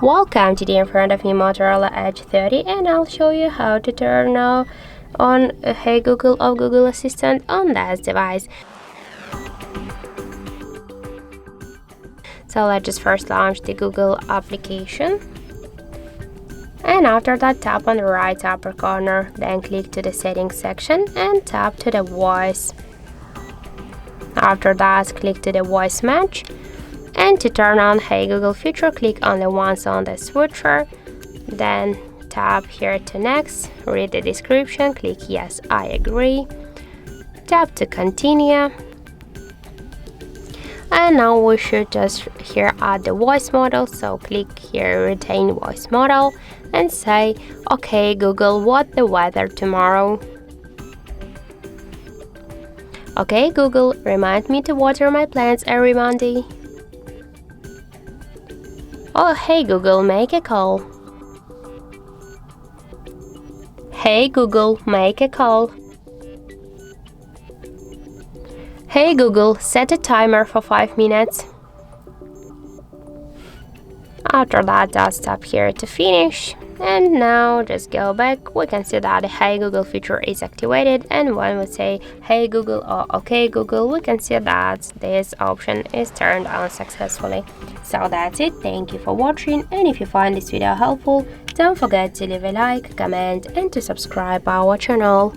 Welcome, today in front of me Motorola Edge 30, and I'll show you how to turn on Hey Google or Google Assistant on that device. So let's just first launch the Google application, and after that tap on the right upper corner, then click to the settings section and tap to the voice. After that click to the voice match, and to turn on Hey Google feature, click on the ones on the switcher, then tap here to next, read the description, click yes I agree, tap to continue, and now we should just here add the voice model, so click here retain voice model and say okay Google, what the weather tomorrow? Okay Google, remind me to water my plants every Monday. Oh, hey Google, make a call. Hey Google, make a call. Hey Google, set a timer for 5 minutes. After that, just tap here to finish. And now just go back. We can see that the Hey Google feature is activated, and when we say Hey Google or OK Google, we can see that this option is turned on successfully. So that's it. Thank you for watching, and if you find this video helpful, don't forget to leave a like, comment and to subscribe our channel.